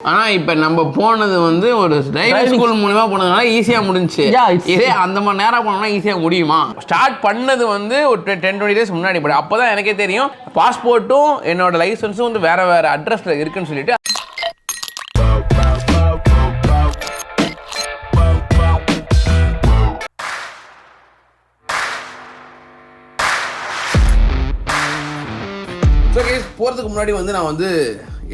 ஆனால் இப்போ நம்ம போனது வந்து ஒரு டிரைவிங் ஸ்கூல் மூலமா போனதுனால ஈஸியாக முடிஞ்சுச்சு. இதே அந்த மாதிரி நேரம் போனோம்னா ஈஸியாக முடியுமா? ஸ்டார்ட் பண்ணது வந்து ஒரு 10-20 days முன்னாடி பட் அப்போ தான் எனக்கே தெரியும் பாஸ்போர்ட்டும் என்னோட லைசன்ஸும் வந்து வேறு வேறு அட்ரஸில் இருக்குன்னு சொல்லிட்டு. போகிறதுக்கு முன்னாடி வந்து நான் வந்து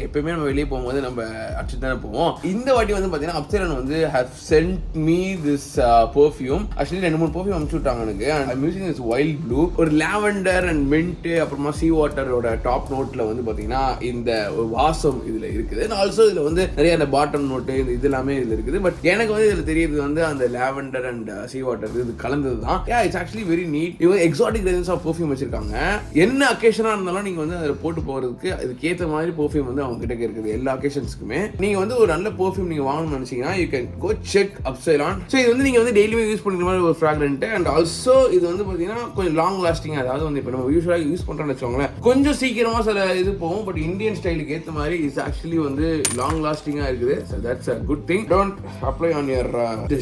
எப்பயுமே நம்ம வெளியே போகும்போது நம்ம அடிச்சுட்டு தானே போவோம். இந்த வாட்டி வந்து பார்த்தீங்கன்னா அப்சைலன் வந்து have sent me this perfume. Actually 2-3 perfume அனுப்பிச்சு விட்டாங்க எனக்கு. I'm using this wild blue. ஒரு லாவெண்டர் அண்ட் மின்ட் அப்புறமா சீ வாட்டரோட டாப் நோட்டில் வந்து பார்த்தீங்கன்னா இந்த ஒரு வாசம் இதில் இருக்குது. ஆல்சோ இதில் வந்து நிறைய அந்த பாட்டம் நோட்டு இது எல்லாமே இதில் இருக்குது. பட் எனக்கு வந்து இதில் தெரியுது வந்து அந்த லாவெண்டர் அண்ட் சீ வாட்டர் இது கலந்தது தான். It's actually very neat. இவங்க எக்ஸாட்டிக் ரேஞ்சஸ் ஆஃப் பெர்ஃப்யூம் வச்சிருக்காங்க. என்ன அக்கேஷனாக இருந்தாலும் நீங்கள் வந்து அதில் போட்டு போகிறதுக்கு அதுக்கேற்ற மாதிரி பெர்ஃப்யூம் வந்து அவங்க கிட்ட இருக்குது. எல்லா அக்கேஷன்ஸ்க்குமே நீங்க வந்து ஒரு நல்ல பெர்ஃப்யூம் நீங்க வாங்கணும்னு நினைச்சீங்கன்னா யூ கேன் கோ செக் அப்சைலான். ஸோ இது வந்து நீங்க வந்து டெய்லியுமே யூஸ் பண்ணிக்கிற மாதிரி ஒரு ஃப்ராக்ரன்ட். அண்ட் ஆல்சோ இது வந்து பார்த்தீங்கன்னா கொஞ்சம் லாங் லாஸ்டிங். அதாவது வந்து இப்போ நம்ம யூஸ்வலாக யூஸ் பண்ணுறோம்னு வச்சுக்கோங்களேன் கொஞ்சம் சீக்கிரமா சில இது போகும். பட் இந்தியன் ஸ்டைலுக்கு ஏற்ற மாதிரி இட்ஸ் ஆக்சுவலி வந்து லாங் லாஸ்டிங்காக இருக்குது. So that's a good thing. Don't apply on your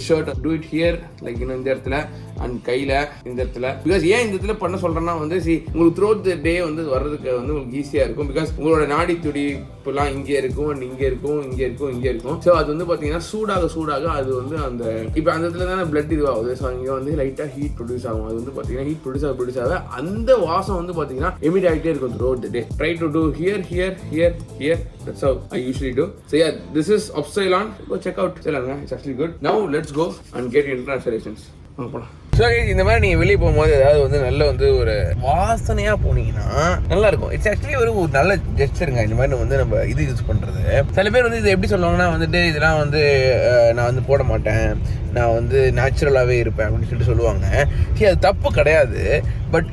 shirt. Do it here like இன்னும் இந்த இடத்துல அண்ட் கையில் இந்த இடத்துல. பிகாஸ் ஏன் இந்த இடத்துல பண்ண சொல்கிறேன்னா வந்து உங்களுக்கு த்ரூஅவுட் த டே வந்து வர்றதுக்கு வந்து உங்களுக்கு ஈஸியாக இருக்கும். பிகாஸ் உங்களோட நாடி துடிப்புலாம் இங்கே இருக்கும் அண்ட் இங்கே இருக்கும் இங்கே இருக்கும் இங்கே இருக்கும். ஸோ அது வந்து பார்த்தீங்கன்னா சூடாக அது வந்து அந்த இப்போ அந்த இடத்துல தானே பிளட் இதுவாகுது. ஸோ இங்கே வந்து லைட்டாக ஹீட் ப்ரொடியூஸ் ஆகும். அது வந்து பார்த்தீங்கன்னா ஹீட் ப்ரொடியூஸ் ஆக அந்த வாசம் வந்து பார்த்தீங்கன்னா எமிட் ஆகிட்டே இருக்கும் throughout the day. Try to do here. That's how I usually do. So yeah, this is Upsilon. Go check out Upsilon. It's actually good. Now let's go and get international relations. So இந்த மாதிரி நீங்கள் வெளியே போகும்போது ஏதாவது வந்து நல்ல வந்து ஒரு வாசனையாக போனீங்கன்னா நல்லா இருக்கும். இட்ஸ் ஆக்சுவலி ஒரு நல்ல ஜெஸ்டருங்க. இந்த மாதிரி வந்து நம்ம இது யூஸ் பண்ணுறது. சில பேர் வந்து இது எப்படி சொல்லுவாங்கன்னா வந்துட்டு இதெல்லாம் வந்து நான் வந்து போட மாட்டேன், நான் வந்து நேச்சுரலாகவே இருப்பேன் அப்படின்னு சொல்லிட்டு சொல்லுவாங்க. சரி, அது தப்பு கிடையாது. பட்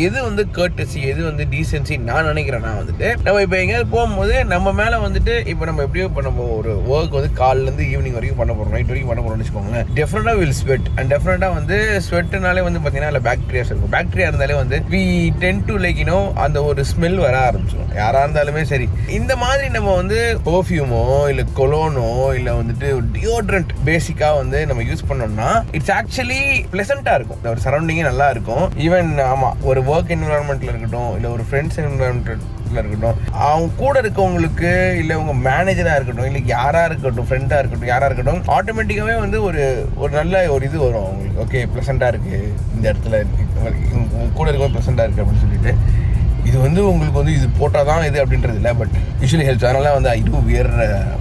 எது வந்து கர்ட்டசி, எது வந்து டீசென்சி நான் நினைக்கிறேன்னா வந்துட்டு நம்ம இப்போ எங்கேயாவது போகும்போது நம்ம மேலே வந்துட்டு இப்போ நம்ம எப்படியோ இப்போ நம்ம ஒரு ஒர்க் வந்து காலிலேருந்து ஈவினிங் வரைக்கும் பண்ண போகிறோம், நைட் வரைக்கும் பண்ண போகிறோம்னு வச்சுக்கோங்களேன். டெஃபினட்டாக வில் ஸ்வெட். அண்ட் டெஃபினட்டாக வந்து ஸ்வெட்டுனாலே வந்து பார்த்தீங்கன்னா அதில் பாக்டீரியாஸ் இருக்கும். பாக்டீரியா இருந்தாலே வந்து we tend to like you know அந்த ஒரு ஸ்மெல் வர ஆரம்பிச்சிடும் யாராக இருந்தாலுமே சரி. இந்த மாதிரி நம்ம வந்து பர்ஃப்யூமோ இல்லை கொலோனோ இல்லை வந்துட்டு டியோட்ரண்ட் பேசிக்காக வந்து நம்ம யூஸ் பண்ணோம்னா இட்ஸ் ஆக்சுவலி பிளசண்டா இருக்கும். ஒரு சரௌண்டிங்கே நல்லா இருக்கும். ஈவன் ஆமா ஒரு ஒர்க் என்விரான்மெண்ட்ல இருக்கட்டும் இல்லை ஒரு ஃப்ரெண்ட்ஸ் என்விரான்மெண்ட்ல இருக்கட்டும், அவங்க கூட இருக்கவங்களுக்கு இல்லை உங்க மேனேஜரா இருக்கட்டும் இல்லை யாரா இருக்கட்டும், ஃப்ரெண்டா இருக்கட்டும், யாரா இருக்கட்டும், ஆட்டோமேட்டிக்காவே வந்து ஒரு நல்ல ஒரு இது வரும் அவங்களுக்கு. ஓகே, பிளசண்டா இருக்கு இந்த இடத்துல, கூட இருக்கவங்க பிளசண்டா இருக்கு அப்படின்னு சொல்லிட்டு. இது வந்து உங்களுக்கு வந்து இது போட்டால் தான் இது அப்படின்றது இல்லை, பட் யூஸ்வலி ஹெல்ப்ஸ். அதனால வந்து I do wear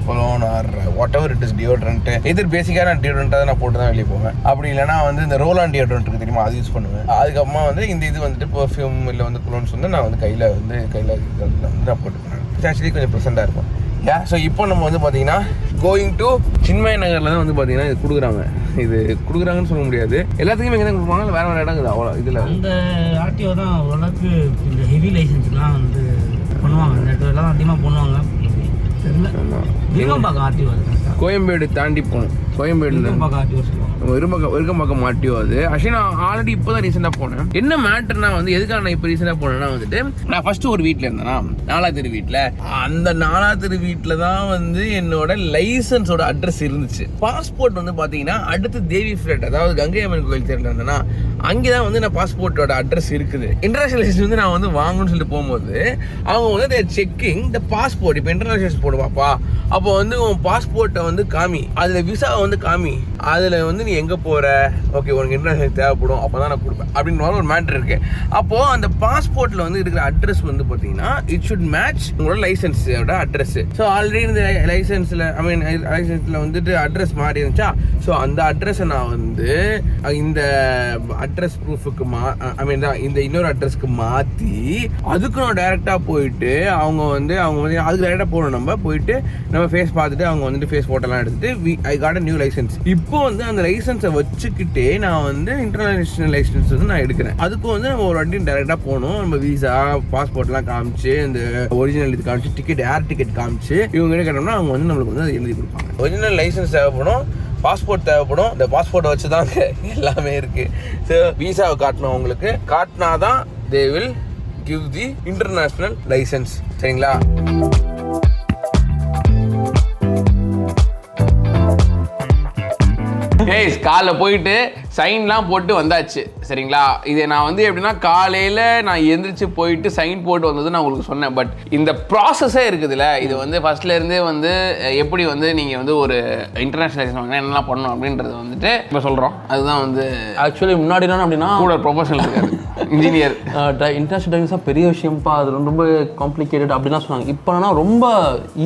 cologne or whatever it is deodorant. எதிர் பேசிக்கான டியோட்ரண்ட்டாக தான் நான் போட்டு தான் வெளியே போவேன். அப்படி இல்லைனா வந்து இந்த ரோல் ஆன் டியோட்ரண்ட் இருக்குது தெரியுமா, அது யூஸ் பண்ணுவேன். அதுக்கப்புறமா வந்து இந்த இது வந்துட்டு பர்ஃப்யூம் இல்லை வந்து கொலோன்ஸ் வந்து நான் வந்து கையில் வந்து நான் போட்டுக்கிறேன். ஆக்சுவலி கொஞ்சம் ப்ரெசென்ட்டாக இருக்கும். ஸோ இப்போ நம்ம வந்து பார்த்தீங்கன்னா கோயிங் டு சின்மய நகரில் தான் வந்து பார்த்தீங்கன்னா இது கொடுக்குறாங்க. இது கொடுக்குறாங்கன்னு சொல்ல முடியாது, எல்லாத்துக்குமே இங்கே தான் கொடுப்பாங்க. வேறு வேறு இடம் இருக்குது அவ்வளோ. இதில் அந்த ஆர்டிஓ தான் ஓரளவுக்கு இந்த ஹெவி லைசன்ஸ்லாம் வந்து பண்ணுவாங்க. இந்த இடத்துல தான் அதிகமாக பண்ணுவாங்க. விருகம்பாக்கம் ஆர்டிஓ கோயம்பேடு தாண்டி போகணும். கோயம்பேடு ஆர்டிஓ சொல்லுவாங்க. விருகம்பாக்கம் ஆர்டிஓ அது. ஆக்சுவலி நான் ஆல்ரெடி இப்போ தான் ரீசெண்டாக போனேன். என்ன மேட்டர்னா வந்து எதுக்காக நான் இப்போ ரீசெண்டாக போனேன்னா வந்துட்டு நான் ஃபர்ஸ்ட் ஒரு வீட்டில் இருந்தேன்னா 4ஆவது தெரு வீட்டில். அந்த 4ஆவது தெரு வீட்டில் தான் வந்து என்னோட லைசன்ஸோட அட்ரஸ் இருந்துச்சு. பாஸ்போர்ட் வந்து பார்த்தீங்கன்னா அடுத்து தேவி ஃபிளட், அதாவது கங்கை அம்மன் கோயில் தெருவில் இருந்தேன்னா அங்கே தான் வந்து நான் பாஸ்போர்ட்டோட அட்ரஸ் இருக்குது. இன்டர்நேஷனல் லைசன்ஸ் வந்து நான் வந்து வாங்கணும்னு சொல்லிட்டு போகும்போது அவங்க வந்து தேர் செக்கிங் த பாஸ்போர்ட். இப்போ இன்டர்நேஷனல் போடுவாப்பா, அப்போ வந்து உன் பாஸ்போர்ட்டை வந்து காமி, அதில் விசாவை வந்து காமி, அதில் வந்து நீ எங்கே போகிற, ஓகே உனக்கு இன்டர்நேஷனல் தேவைப்படும், அப்போ தான் நான் கொடுப்பேன் அப்படின்னு ஒரு மேட்ரு இருக்குது. அப்போது அந்த பாஸ்போர்ட்டில் வந்து இருக்கிற அட்ரஸ் வந்து பார்த்தீங்கன்னா இட் ஷுட் மேட்ச் உங்களோட லைசன்ஸோட அட்ரஸ். ஸோ ஆல்ரெடி இந்த லைசன்ஸில் லைசன்ஸில் வந்துட்டு அட்ரஸ் மாறி இருந்துச்சா, ஸோ அந்த அட்ரஸை நான் வந்து இந்த அட்ரஸ் ப்ரூஃபுக்கு இந்த இன்னொரு அட்ரஸ்க்கு மாற்றி அதுக்கு நான் டைரெக்டாக போயிட்டு அவங்க வந்து அதுக்கு டைரெக்டாக போகணும். நம்ம போயிட்டு நம்ம ஃபேஸ் பார்த்துட்டு அவங்க வந்துட்டு ஃபேஸ் ஃபோட்டோலாம் எடுத்துட்டு I got a new licence. இப்போ வந்து அந்த லைசன்ஸை வச்சுக்கிட்டே நான் வந்து இன்டர்நேஷனல் லைசன்ஸ் வந்து நான் எடுக்கிறேன். அதுக்கு வந்து நம்ம ஒரு வாட்டி டைரெக்டாக போகணும். நம்ம விசா பாஸ்போர்ட்லாம் காமிச்சு இந்த ஒரிஜினல் இது காமிச்சு டிக்கெட் ஏர் டிக்கெட் காமிச்சு இவங்க கிட்ட கேட்டோம்னா அவங்க வந்து நம்மளுக்கு வந்து எழுதி கொடுப்பாங்க. ஒரிஜினல் லைசன்ஸ் தேவைப்படும், பாஸ்போர்ட் தேவைப்படும். இந்த பாஸ்போர்ட்டை வச்சு தான் எல்லாமே இருக்கு. ஸோ விசாவை காட்டணும், உங்களுக்கு காட்டினாதான் they will give the international license. சரிங்களா? ஏய் காலைல போயிட்டு சைன்லாம் போட்டு வந்தாச்சு சரிங்களா. இதை நான் வந்து எப்படின்னா காலையில் நான் எந்திரிச்சு போயிட்டு சைன் போட்டு வந்தது நான் உங்களுக்கு சொன்னேன். பட் இந்த ப்ராசஸே இருக்குதுல்ல, இது வந்து ஃபர்ஸ்ட்லேருந்தே வந்து எப்படி வந்து நீங்கள் வந்து ஒரு இன்டர்நேஷனலைசேஷன் வாங்கினா என்னெல்லாம் பண்ணணும் அப்படின்றது வந்துட்டு இப்போ சொல்கிறோம். அதுதான் வந்து ஆக்சுவலி முன்னாடி என்ன அப்படின்னா கூட ப்ரொஃபஷனல் இருக்காது இன்ஜினியர் இன்டர்நேஷனல் டைவிங்ஸாக பெரிய விஷயம்ப்பா, அது ரொம்ப காம்ப்ளிகேட்டட் அப்படிலாம் சொன்னாங்க. இப்போனா ரொம்ப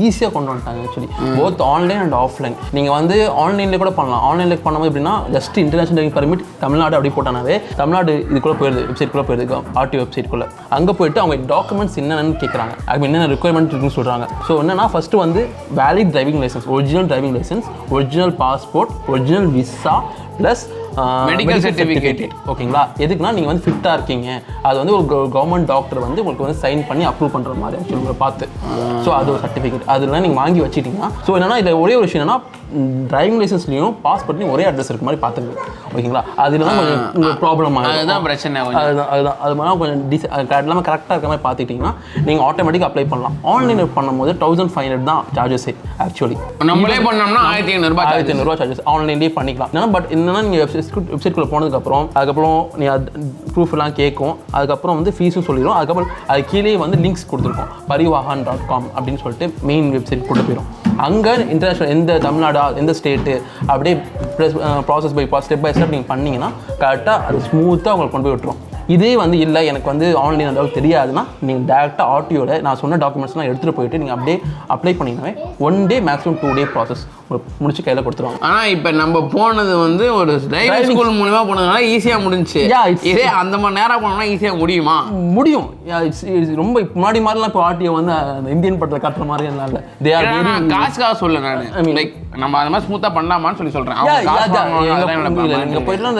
ஈஸியாக கொண்டு வந்துட்டாங்க actually, both online and offline. நீங்கள் வந்து ஆன்லைனில் கூட பண்ணலாம். ஆன்லைனில் பண்ணும்போது எப்படின்னா just international diving permit Tamil Nadu அப்படி போட்டானாவே தமிழ்நாடு இதுக்குள்ளே போயிடுது, வெப்சைட்குள்ளே போயிடுது, ஆர்டி வெப்சைட்குள்ளே. அங்கே போயிட்டு அவங்க டாக்குமெண்ட்ஸ் என்னென்னு கேட்குறாங்க, அது என்னென்ன ரெக்குயர்மெண்ட் இருக்குன்னு சொல்கிறாங்க. ஸோ என்னன்னா ஃபஸ்ட்டு வந்து valid driving licence, original driving licence, original passport, original visa plus medical certificate. ஓகேங்களா, எதுக்குன்னா நீங்கள் வந்து ஃபிட்டாக இருக்கீங்க, அது வந்து ஒரு கவர்மெண்ட் டாக்டர் வந்து உங்களுக்கு வந்து சைன் பண்ணி அப்ரூவ் பண்ணுற மாதிரி ஆக்சுவலி உங்களை பார்த்து. ஸோ அது ஒரு சர்டிஃபிகேட், அதெல்லாம் நீங்கள் வாங்கி வச்சுட்டிங்கன்னா. ஸோ என்னன்னா இதில் ஒரே ஒரு விஷயம் என்னன்னா டிரைவிங் லைசன்ஸ்லையும் பாஸ்போர்ட்லையும் ஒரே அட்ரஸ் இருக்க மாதிரி பார்த்துங்க. ஓகேங்களா, அது இல்லாமல் கொஞ்சம் உங்களுக்கு ப்ராப்ளம் ஆகும். அதுதான் பிரச்சனை. அதுதான் அது மாதிரி கொஞ்சம் எல்லாமே கரெக்டாக இருக்க மாதிரி பார்த்துக்கிட்டிங்கன்னா நீங்கள் ஆட்டோமேட்டிக்காக அப்ளை பண்ணலாம். ஆன்லைனில் பண்ணும்போது 1500 தான் சார்ஜஸ் ஆக்சுவலி. நம்மளே பண்ணோம்னா 1500 சார்ஜஸ் ஆன்லைன்லேயே பண்ணிக்கலாம். ஏன்னா பட் என்னன்னா நீங்கள் வெப்சைட்குள்ளே போனதுக்கப்புறம் அதுக்கப்புறம் நீ ப்ரூஃப் எல்லாம் கேட்கும். அதுக்கப்புறம் வந்து ஃபீஸும் சொல்லிடும். அதுக்கப்புறம் அது கீழே வந்து லிங்க்ஸ் கொடுத்துருக்கோம், parivahan.com அப்படின்னு சொல்லிட்டு மெயின் வெப்சைட் கொண்டு போயிடும். அங்கே இன்டர்நேஷனல் எந்த தமிழ்நாடா எந்த ஸ்டேட்டு அப்படியே process by step by step நீங்கள் பண்ணிங்கன்னா கரெக்டாக அது ஸ்மூத்தாக உங்களுக்கு கொண்டு போய் விட்டுரும். இதே வந்து இல்லை எனக்கு வந்து ஆன்லைன் அளவுக்கு தெரியாதுன்னா நீங்கள் டேரெக்டாக ஆர்டிஓட நான் சொன்ன டாக்குமெண்ட்ஸ்லாம் எடுத்துகிட்டு போயிட்டு நீங்கள் அப்படியே அப்ளை பண்ணிங்கனாவே 1 day மேக்ஸிமம் 2 day ப்ராசஸ் முடிச்சு கையில் கொடுத்துருவாங்க. ஆனால் இப்போ நம்ம போனது வந்து ஒரு டிரைவிங் ஸ்கூல் மூலிமா போனதுனால ஈஸியாக முடிஞ்சிச்சு. இதே அந்த மாதிரி நேரம் போனோம்னா ஈஸியாக முடியுமா? முடியும். ரொம்ப முன்னாடி மாதிரிலாம் இப்போ ஆர்டிஓ வந்து இந்தியன் படத்தை காட்டுற மாதிரி எல்லாம் இல்லை. காசுக்காக சொல்ல நான் லைக் நம்ம அது மாதிரி ஸ்மூத்தாக பண்ணலாமான்னு சொல்லி சொல்கிறேன். நீங்கள் போயிட்டு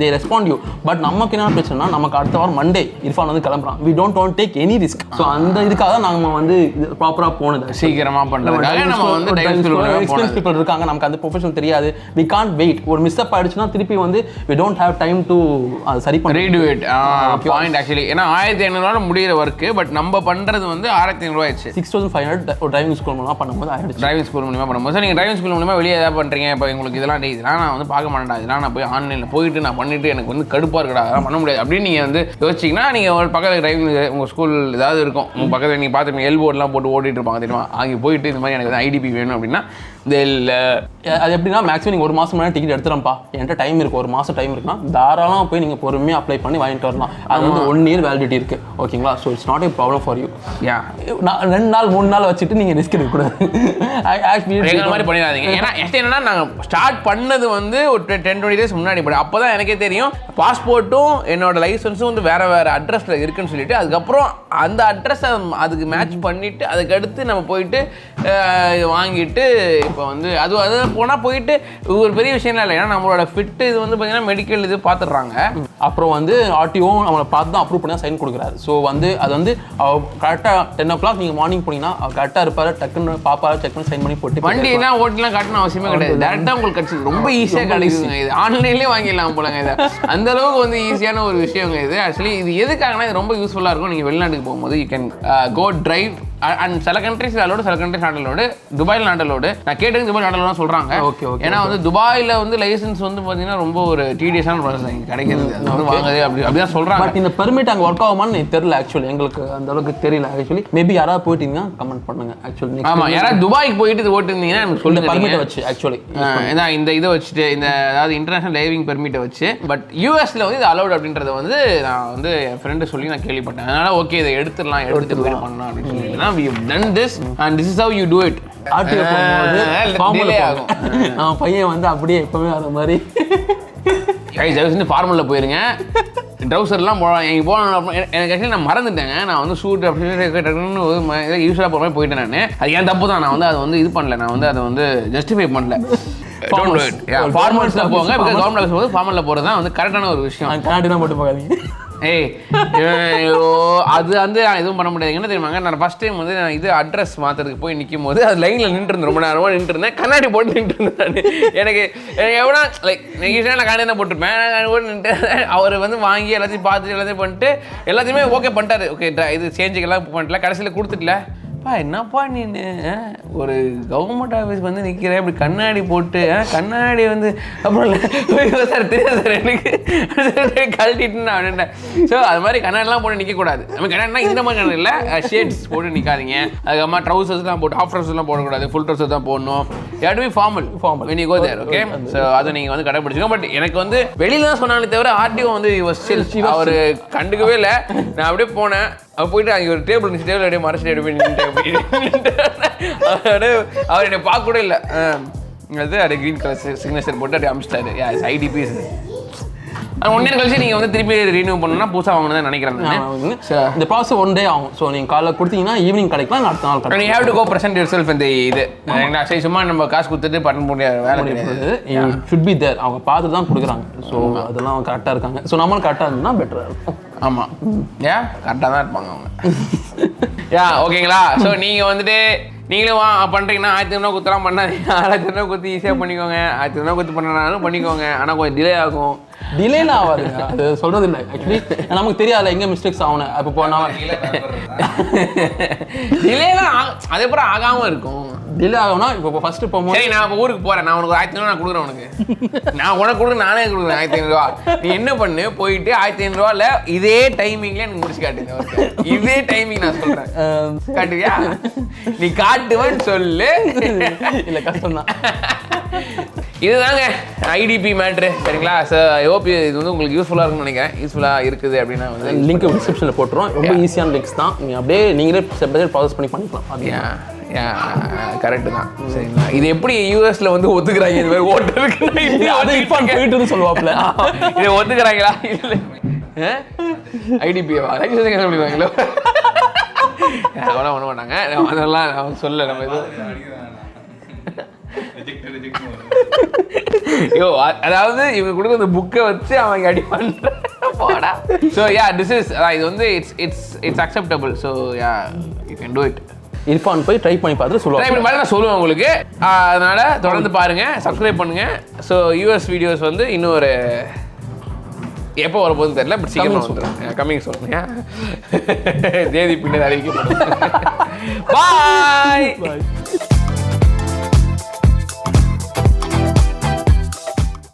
தே ரெஸ்பாண்ட் யூ. பட் நமக்கு என்ன பிரச்சனைனா நமக்கு அடுத்த வாரம் மண்டே இர்ஃபான் வந்து கிளம்புறான். We don't want take any risk. So அந்த இதுக்காக தான் நாங்கள் வந்து ப்ராப்பராக போனது சீக்கிரமாக பண்ணுறதுக்காக நம்ம வந்து எக்ஸ்பீரியன்ஸ் பீப்பிள் இருக்காங்க, நமக்கு அந்த ப்ரொஃபஷன் தெரியாது. We can't wait. ஒரு மிஸ் அப் ஆயிடுச்சுன்னா திருப்பி வந்து we don't have time to சரி பண்ண ரீடு இட் பாயிண்ட். ஆக்சுவலி ஏன்னா 1500 முடிகிற ஒர்க்கு, பட் நம்ம பண்ணுறது வந்து 6500 ஆயிடுச்சு. 6500 ஒரு டிரைவிங் ஸ்கூல் மூலமாக பண்ணும்போது ஆயிடுச்சு. டிரைவிங் ஸ்கூல் மூலமாக பண்ணும்போது நீங்கள் டிரைவிங் ஸ்கூல் மூலமாக வெளியே எதாவது பண்ணுறீங்க. இப்போ உங்களுக்கு இதெல்லாம் நான் வந்து பார்க்க மாட்டேன், இதெல்லாம் நான் போய் ஆன்லைனில் போயிட்டு நான் பண்ணிட்டு எனக்கு வந்து கடுப்பாக இருக்கடா, அதெல்லாம் பண்ண முடியாது அப்படின்னு நீங்கள் வந்து யோசிச்சிங்கன்னா நீங்கள் ஒரு பக்கத்தில் டிரைவிங் உங்கள் ஸ்கூல் ஏதாவது இருக்கும், உங்கள் பக்கத்தில் நீங்கள் பார்த்துருப்பீங்க எல்போர்ட்லாம் போட்டு ஓட்டிகிட்டு இருப்பாங்க தெரியுமா, அங்கே போயிட்டு இந்த மாதிரி எனக்கு வந்து ஐடிபி வேணும் அப்படின்னா அது எப்படின்னா மேக்ஸிமம் நீங்கள் 1 மாதம் முன்னாடி டிக்கெட் எடுத்துறப்பா, என்கிட்ட டைம் இருக்குது, 1 மாதம் டைம் இருக்குன்னா தாராளமாக போய் நீங்கள் பொறுமையாக அப்ளை பண்ணி வாங்கிட்டு வரலாம். அது வந்து 1 year வேலிடிட்டி இருக்குது. ஓகேங்களா, so it's not a problem for you. 2 நாள் 3 நாள் வச்சுட்டு நீங்கள் ரிஸ்க் எடுக்கக்கூடாது. எங்கள் மாதிரி பண்ணிடாதீங்க. ஏன்னா என்னன்னா நாங்கள் ஸ்டார்ட் பண்ணது வந்து ஒரு 10-20 days முன்னாடி பட் அப்போ தான் எனக்கே தெரியும் பாஸ்போர்ட்டும் என்னோட லைசன்ஸும் வந்து வேறு வேறு அட்ரஸில் இருக்குன்னு சொல்லிட்டு அதுக்கப்புறம் அந்த அட்ரஸை அதுக்கு மேட்ச் பண்ணிவிட்டு அதுக்கடுத்து நம்ம போயிட்டு வாங்கிட்டு இப்போ வந்து அது போனால் போயிட்டு ஒரு பெரிய விஷயம் இல்லை. ஏன்னா நம்மளோட ஃபிட்டு இது வந்து பார்த்தீங்கன்னா மெடிக்கல் இது பார்த்துடுறாங்க. அப்புறம் வந்து ஆர்டிஓவும் அவங்களை பார்த்து தான் அப்ரூவ் பண்ணி சைன் கொடுக்குறாரு. ஸோ வந்து அது வந்து கரெக்டாக 10 o'clock நீங்கள் மார்னிங் போனீங்கன்னா கரெக்டாக இருப்பார், டக்குன்னு பாப்பாரு செக் பண்ணி சைன் பண்ணி போட்டு வண்டியெல்லாம் ஓட்டிலாம் காட்டணும் அவசியமே கிடையாது. டேரெக்டாக உங்களுக்கு கிடச்சிது, ரொம்ப ஈஸியாக கிடைக்குதுங்க. இது ஆன்லைன்லேயே வாங்கிடலாம் போலங்க. இதை அந்த அளவுக்கு வந்து ஈஸியான ஒரு விஷயங்க இது. ஆக்சுவலி இது எதுக்காகனா இது ரொம்ப யூஸ்ஃபுல்லாக இருக்கும். நீங்கள் வெளிநாட்டுக்கு போகும்போது you can go drive and சில கண்ட்ரிஸ் அலோடு, சில கண்ட்ரிஸ் நாட் அலோடு. துபாயில் நாட் அலோடு. நான் கேட்டது துபாய் நாட் அலோடு சொல்கிறாங்க. ஏன்னா வந்து துபாயில் வந்து லைசன்ஸ் வந்து பார்த்தீங்கன்னா ரொம்ப ஒரு டீடியஸான ப்ராசஸ் இங்கே கிடைக்கிறது. அது வந்து வாங்குது அப்படிதான் சொல்கிறாங்க. பட் இந்த பெர்மிட் அங்கே ஒர்க் ஆகுமான்னு எனக்கு தெரியல. ஆக்சுவலி எங்களுக்கு அந்த அளவுக்கு தெரியல. ஆக்சுவலி மேபி யாராவது போயிட்டீங்கன்னா கமெண்ட் பண்ணுங்க. ஆக்சுவலி ஆமாம், யாராவது துபாய்க்கு போயிட்டு இது ஓட்டிருந்தீங்கன்னா எனக்கு சொல்லுங்க. பெர்மிட்டை வச்சு ஆக்சுவலி இதான் இந்த இதை வச்சுட்டு இந்த அதாவது இன்டர்நேஷனல் டிரைவிங் பெர்மிட்டை வச்சு. பட் யூஎஸ்ல வந்து இது அலோடு அப்படின்றத வந்து நான் வந்து என் ஃப்ரெண்டு சொல்லி நான் கேள்விப்பட்டேன். அதனால ஓகே இதை எடுத்துடலாம், எடுத்துட்டு போய் பண்ணலாம் அப்படின்னு சொல்லிட்டு we have done this and this is how you do it. RTO போகும்போது ஃபார்மலே ஆகும். நான் பையன் வந்து அப்படியே எப்பவுமே வர மாதிரி ஜெயசன் ஃபார்மலில் போயிருங்க. ட்ரௌசர்லாம் எனக்கு போன எனக்கு ஆக்சுவலி நான் மறந்துட்டேங்க. நான் வந்து ஷூட் அப்படின்னு யூஸ்வலாக போகிற மாதிரி போயிட்டேன். நான் அது ஏன் தப்பு தான். நான் வந்து அதை வந்து இது பண்ணல, நான் வந்து அதை வந்து ஜஸ்டிஃபை பண்ணல. ஃபார்மல்ஸில் போங்க. பிகாஸ் கவர்மெண்ட் போது ஃபார்மலில் போகிறது தான் வந்து கரெக்டான ஒரு விஷயம். கரெக்டாக போட்டு போகாதீங்க. அது வந்து எதுவும் பண்ண முடியாது. என்ன தெரியுமாங்க, நான் ஃபர்ஸ்ட் டைம் வந்து நான் இது அட்ரஸ் மாற்றுறதுக்கு போய் நிற்கும் போது அது லைனில் நின்றுருந்தேன். ரொம்ப நேரமாக நின்றுருந்தேன். கண்ணாடி போட்டு நின்றுருந்தேன். எனக்கு எவ்வளோ லைக் நெகிழ்ச்சியாக நான் கண்ணாடி தான் போட்டிருப்பேன். போட்டு நின்று அவர் வந்து வாங்கி எல்லாத்தையும் பார்த்துட்டு எல்லாத்தையும் பண்ணிட்டு எல்லாத்தையுமே ஓகே பண்ணிட்டாரு. ஓகே இது சேஞ்சுக்கெல்லாம் பண்ணிட்டல. கடைசியில் கொடுத்துட்டல என்னப்பா நீ ஒரு கவர்மெண்ட் ஆஃபீஸ்க்கு வந்து நிற்கிறேன் இப்படி கண்ணாடி போட்டு கண்ணாடி வந்து அப்புறம் சார் தெரியாது சார் எனக்கு கழட்டிட்டு நான் அப்படின்ட்டேன். ஸோ அது மாதிரி கண்ணாடிலாம் போட்டு நிற்கக்கூடாது. நம்ம கண்ணாடினா இந்த மாதிரி கண்ணாடி இல்லை, ஷேட்ஸ் போட்டு நிற்காதீங்க. அதுக்கப்புறமா ட்ரௌசர்ஸ்லாம் போட்டு ஆஃப் ட்ரௌசர்ஸ்லாம் போடக்கூடாது, ஃபுல் ட்ரௌசர் தான் போடணும். யாருமே formal when you go there, okay? So அதை நீங்கள் வந்து கடைப்பிடிச்சிக்கோ. பட் எனக்கு வந்து வெளியில தான் சொன்னாலே தவிர ஆர்டிஓ வந்து அவர் கண்டுக்கவே இல்லை. நான் அப்படியே போனேன், அப்போ போயிட்டு அங்கே ஒரு டேபிள் இருந்துச்சு, டேபிள் அப்படியே மறைச்சிட்டு அவர் என்னை பார்க்க கூட இல்லை. அது அப்படியே க்ரீன் கலர் சிக்னேச்சர் போட்டு அப்படியே அமிச்சிட்டாரு. ஐடிபி ஒன் இயர் கழிச்சு நீங்கள் வந்து திருப்பி ரினியூ பண்ணணும்னா புதுசாக வாங்கணும் தான் நினைக்கிறேன். இந்த ப்ராசஸ் ஒன் டே ஆகும். ஸோ நீங்கள் காலைல கொடுத்தீங்கன்னா ஈவினிங் கிடைக்கலாம், அடுத்த நாள் கிடைக்கும். You have to go present your self இந்த இது சரி சும்மா நம்ம காசு கொடுத்துட்டு பண்ண முடியாது வேலை கிடையாது. Should be there. அவங்க பார்த்து தான் கொடுக்குறாங்க. ஸோ அதெல்லாம் கரெக்டாக இருக்காங்க. ஸோ நம்மளும் கரெக்டாக இருந்ததுன்னா பெட்டராக இருக்கும். ஆமாம், ஏன் கரெக்டாக தான் இருப்பாங்க அவங்க. ஓகேங்களா? ஸோ நீங்கள் வந்துட்டு நீங்களும் பண்ணுறீங்கன்னா 1500 குத்தலாம் பண்ணாதீங்க. 1500 குத்தி ஈஸியாக பண்ணிக்கோங்க. 1500 குத்து பண்ணனாலும் பண்ணிக்கோங்க. ஆனால் கொஞ்சம் டிலே ஆகும். டிலேலாம் ஆகாதுங்க, அது சொல்கிறது இல்லை. ஆக்சுவலி நமக்கு தெரியாதுல எங்கே மிஸ்டேக்ஸ் ஆகணும். அப்போ போனால் டிலேலாம் அதுக்கப்புறம் ஆகாமல் இருக்கும். டிலே ஆகும்னா இப்போ ஃபஸ்ட்டு போகும்போது சரி நான் ஊருக்கு போகிறேன், நான் உனக்கு 1500 நான் கொடுக்குறேன். உனக்கு நான் உனக்கு கொடுக்குறேன், நானே கொடுக்குறேன் 1500. நீ என்ன பண்ணு, போயிட்டு 1500 இதே டைமிங்ல எனக்கு முடிச்சு காட்டுங்க. இதே டைமிங் நான் சொல்கிறேன், காட்டுவியா? நீ காட்டுவேன்னு சொல்லு. இல்லை கஷ்டம் தான். இதுதாங்க ஐடிபி மேட்ரு, சரிங்களா? சார் ஐஓபி இது வந்து உங்களுக்கு யூஸ்ஃபுல்லாக இருக்கும்னு நினைக்கிறேன். யூஸ்ஃபுல்லாக இருக்குது அப்படின்னா வந்து லிங்க் டிஸ்கிரிப்ஷனில் போட்டுருவோம். ரொம்ப ஈஸியான லிங்க்ஸ் தான். நீங்கள் அப்படியே நீங்களே ஸ்டெப் பை ஸ்டெப் ப்ராசஸ் பண்ணிக்கலாம். அப்படியா? கரெக்டு தான், சரிங்களா? இது எப்படி யூஎஸ்ல வந்து ஒத்துக்கிறாங்க இந்த மாதிரி ஓட்டருக்கு போயிட்டு சொல்லுவாப்ல, இதை ஒத்துக்கிறாங்களா? இல்லை ஐடிபிஏவா சொல்லிடுவாங்களோ? அதெல்லாம் பண்ண மாட்டாங்க. அதெல்லாம் சொல்ல நம்ம எதுவும் அதாவது இவங்க கொடுக்குற அந்த புக்கை வச்சு அவங்க அடி பண்றா. ஸோ திஸ் இஸ் இது வந்து it's acceptable. So you can do it. Irfan போய் ட்ரை பண்ணி பார்த்துட்டு சொல்லுவாங்க. நான் சொல்லுவேன் உங்களுக்கு. அதனால தொடர்ந்து பாருங்க, சப்ஸ்கிரைப் பண்ணுங்க. ஸோ யூஎஸ் வீடியோஸ் வந்து இன்னும் ஒரு எப்போ வரப்போகுதுன்னு தெரியல, பட் சீக்கிரம் வந்துடும். கம்மிங் சொல்லுங்க, தேதி பின்னர் அறிவிக்கப்படும். பாய்.